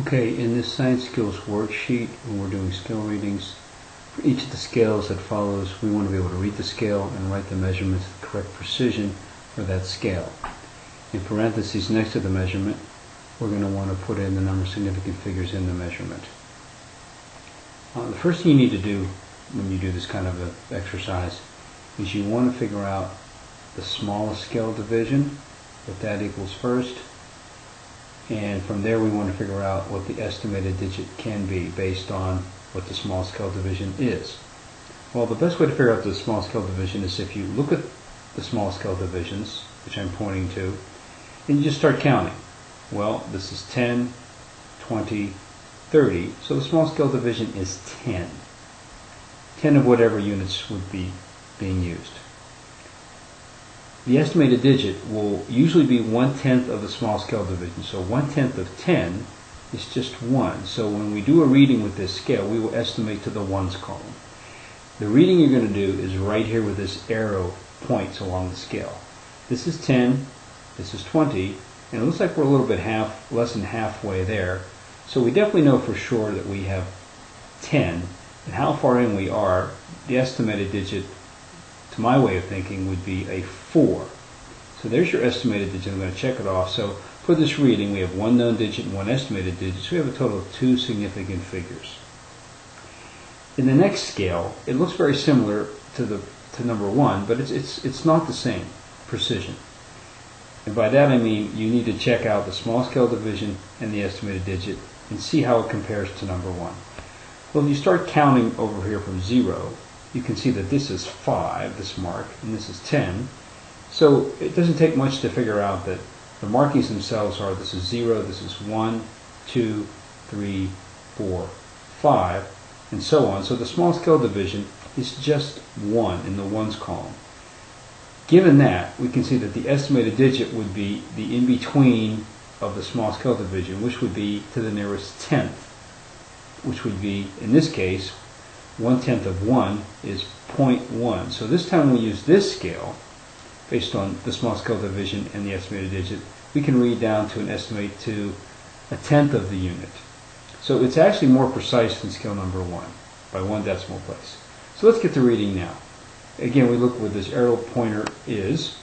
Okay, in this Science Skills worksheet, when we're doing skill readings, for each of the scales that follows, we want to be able to read the scale and write the measurements with the correct precision for that scale. In parentheses next to the measurement, we're going to want to put in the number of significant figures in the measurement. The first thing you need to do when you do this kind of an exercise is you want to figure out the smallest scale division, what that equals first. And from there we want to figure out what the estimated digit can be based on what the small scale division is. Well, the best way to figure out the small scale division is if you look at the small scale divisions, which I'm pointing to, and you just start counting. Well, this is 10, 20, 30, so the small scale division is 10. 10 of whatever units would be being used. The estimated digit will usually be 1/10 of the small scale division. So 1/10 of 10 is just 1. So when we do a reading with this scale, we will estimate to the ones column. The reading you're going to do is right here with this arrow points along the scale. This is 10, this is 20, and it looks like we're a little bit less than halfway there. So we definitely know for sure that we have 10, and how far in we are, the estimated digit, to my way of thinking, would be a 4. So there's your estimated digit. I'm going to check it off. So for this reading, we have one known digit and one estimated digit. So we have a total of 2 significant figures. In the next scale, it looks very similar to number 1, but it's not the same precision. And by that I mean you need to check out the small scale division and the estimated digit and see how it compares to number 1. Well, if you start counting over here from 0, you can see that this is 5, this mark, and this is 10. So it doesn't take much to figure out that the markings themselves are this is 0, this is 1, 2, 3, 4, 5, and so on. So the small scale division is just 1 in the ones column. Given that, we can see that the estimated digit would be the in-between of the small scale division, which would be to the nearest 10th, which would be, in this case, 1/10 of 1 is 0.1. So this time we use this scale, based on the small scale division and the estimated digit, we can read down to an estimate to 1/10 of the unit. So it's actually more precise than scale number 1, by 1 decimal place. So let's get to reading now. Again, we look where this arrow pointer is,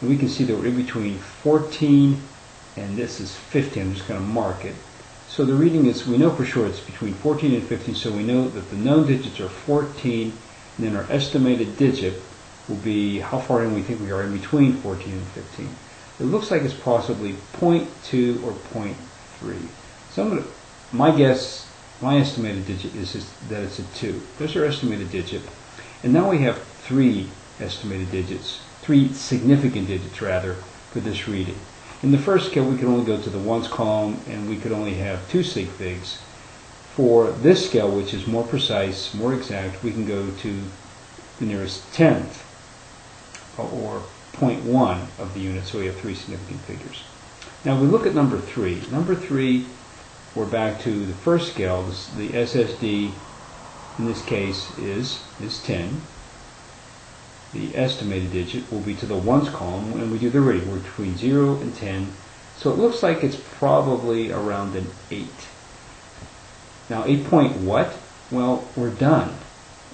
and we can see that we're in between 14 and this is 15. I'm just going to mark it. So the reading is, we know for sure it's between 14 and 15, so we know that the known digits are 14, and then our estimated digit will be how far in we think we are in between 14 and 15. It looks like it's possibly 0.2 or 0.3. So my guess, my estimated digit is that it's a 2. There's our estimated digit. And now we have 3 estimated digits, 3 significant digits rather, for this reading. In the first scale, we could only go to the ones column, and we could only have 2 sig figs. For this scale, which is more precise, more exact, we can go to the nearest 10th, or 0.1 of the unit, so we have 3 significant figures. Now, we look at number 3. Number 3, we're back to the first scale. The SSD, in this case, is 10. The estimated digit will be to the ones column when we do the reading. We're between 0 and 10. So it looks like it's probably around an 8. Now 8 point what? Well, we're done.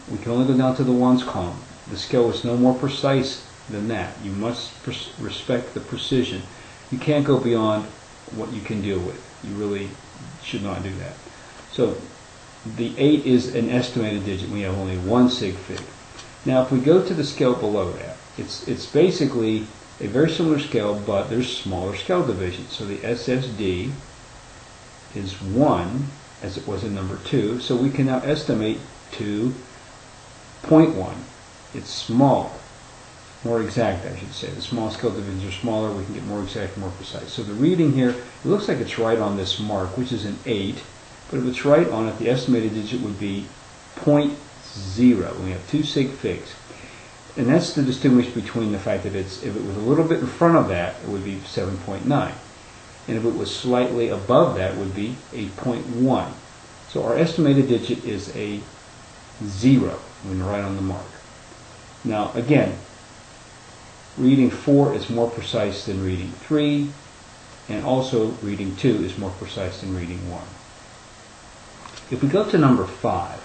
We can only go down to the ones column. The scale is no more precise than that. You must respect the precision. You can't go beyond what you can deal with. You really should not do that. So the 8 is an estimated digit. We have only 1 sig fig. Now if we go to the scale below that, it's basically a very similar scale, but there's smaller scale divisions. So the SSD is 1, as it was in number 2, so we can now estimate to 0.1. It's smaller, more exact I should say. The small scale divisions are smaller, we can get more exact, more precise. So the reading here, it looks like it's right on this mark, which is an 8, but if it's right on it, the estimated digit would be 0.0. We have 2 sig figs. And that's to distinguish between the fact that if it was a little bit in front of that, it would be 7.9. And if it was slightly above that, it would be 8.1. So our estimated digit is a 0 when right on the mark. Now again, reading 4 is more precise than reading 3, and also reading 2 is more precise than reading 1. If we go to number 5,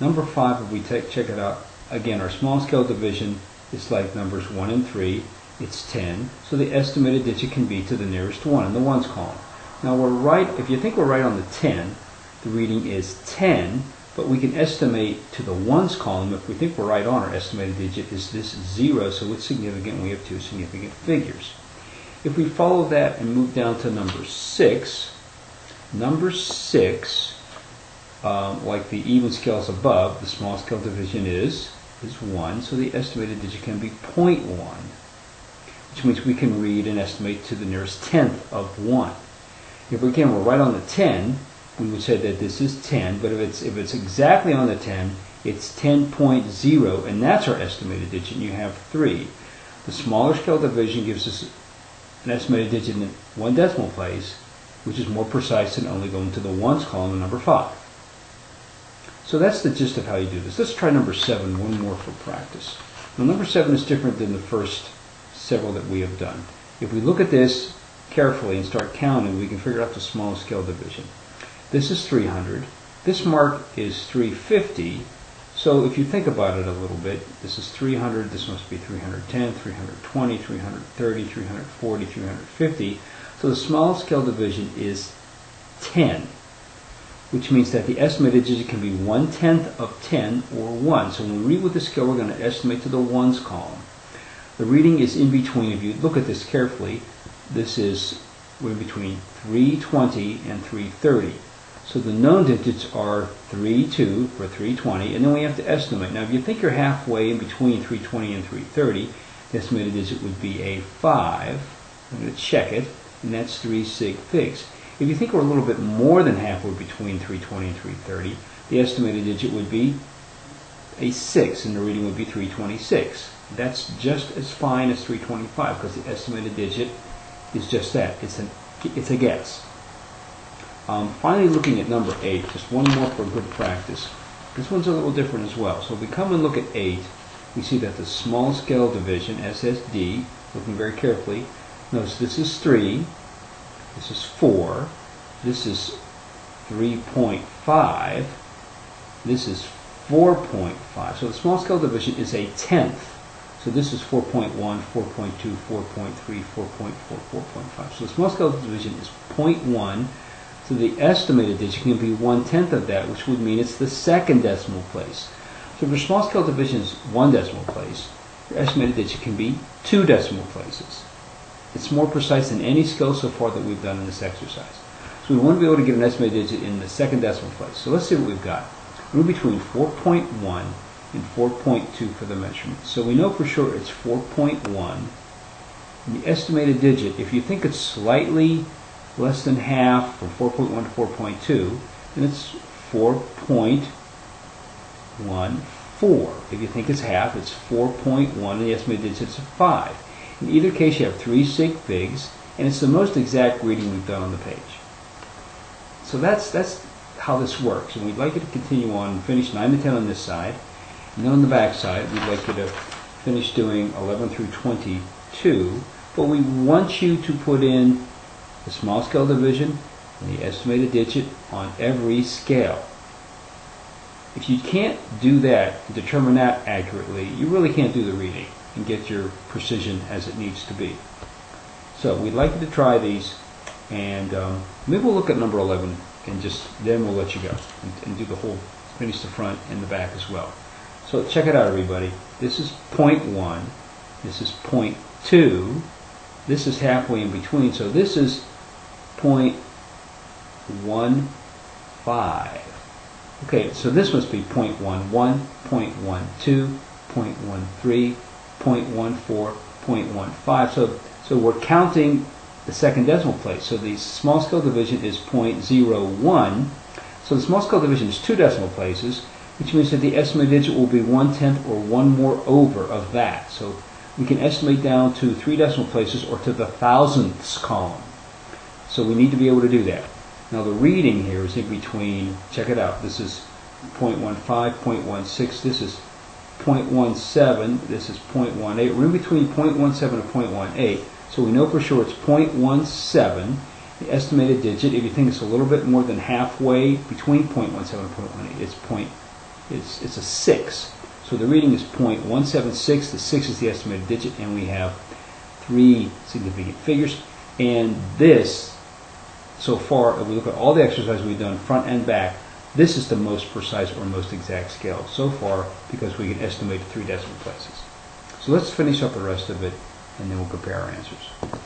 if we check it out, again, our small scale division is like numbers 1 and 3. It's 10, so the estimated digit can be to the nearest 1 in the ones column. Now we're right, if you think we're right on the 10, the reading is 10, but we can estimate to the ones column. If we think we're right on, our estimated digit is this 0, so it's significant. We have 2 significant figures. If we follow that and move down to number 6, like the even scales above, the small scale division is 1, so the estimated digit can be 0.1. Which means we can read and estimate to the nearest tenth of 1. If again we're right on the 10, we would say that this is 10, but if it's exactly on the 10, it's 10.0, and that's our estimated digit, and you have 3. The smaller scale division gives us an estimated digit in 1 decimal place, which is more precise than only going to the ones column in number 5. So that's the gist of how you do this. Let's try number 7, one more for practice. Now number 7 is different than the first several that we have done. If we look at this carefully and start counting, we can figure out the small scale division. This is 300. This mark is 350. So if you think about it a little bit, this is 300, this must be 310, 320, 330, 340, 350. So the small scale division is 10, which means that the estimated digit can be 1/10 of 10 or 1. So when we read with the scale, we're going to estimate to the ones column. The reading is in between. If you look at this carefully, we're in between 320 and 330. So the known digits are 32 for 320, and then we have to estimate. Now if you think you're halfway in between 320 and 330, the estimated digit would be a 5. I'm going to check it, and that's 3 sig figs. If you think we're a little bit more than halfway between 320 and 330, the estimated digit would be a 6, and the reading would be 326. That's just as fine as 325 because the estimated digit is just that. It's a guess. Finally, looking at number 8, just one more for good practice. This one's a little different as well. So if we come and look at 8, we see that the small scale division, SSD, looking very carefully, notice this is 3, this is 4, this is 3.5, this is 4.5. So the small scale division is a tenth. So this is 4.1, 4.2, 4.3, 4.4, 4.5. So the small scale division is 0.1. So the estimated digit can be 1/10 of that, which would mean it's the second decimal place. So if your small scale division is 1 decimal place, your estimated digit can be 2 decimal places. It's more precise than any scale so far that we've done in this exercise. So we want to be able to get an estimated digit in the second decimal place. So let's see what we've got. We're between 4.1 and 4.2 for the measurement. So we know for sure it's 4.1. And the estimated digit, if you think it's slightly less than half from 4.1 to 4.2, then it's 4.14. If you think it's half, it's 4.1, and the estimated digit is 5. In either case, you have 3 sig figs, and it's the most exact reading we've done on the page. So that's how this works, and we'd like you to continue on and finish 9 to 10 on this side, and then on the back side, we'd like you to finish doing 11 through 22, but we want you to put in the small scale division and the estimated digit on every scale. If you can't do that, determine that accurately, you really can't do the reading and get your precision as it needs to be. So we'd like you to try these, and maybe we'll look at number 11, and then we'll let you go and do the whole, finish the front and the back as well. So check it out, everybody. This is 0.1, this is 0.2, this is halfway in between, so this is 0.15. Okay, so this must be 0.11, 0.12, 0.13, 0.14, 0.15. So we're counting the second decimal place. So the small scale division is 0.01. So the small scale division is 2 decimal places, which means that the estimated digit will be 1/10 or 1 more over of that. So we can estimate down to 3 decimal places or to the thousandths column. So we need to be able to do that. Now the reading here is in between, check it out, this is 0.15, 0.16, this is 0.17, this is 0.18. We're in between 0.17 and 0.18, so we know for sure it's 0.17, The estimated digit, if you think it's a little bit more than halfway between 0.17 and 0.18, it's a 6. So the reading is 0.176. The 6 is the estimated digit, and we have 3 significant figures. And this, so far, if we look at all the exercises we've done, front and back, this is the most precise or most exact scale so far because we can estimate 3 decimal places. So let's finish up the rest of it, and then we'll compare our answers.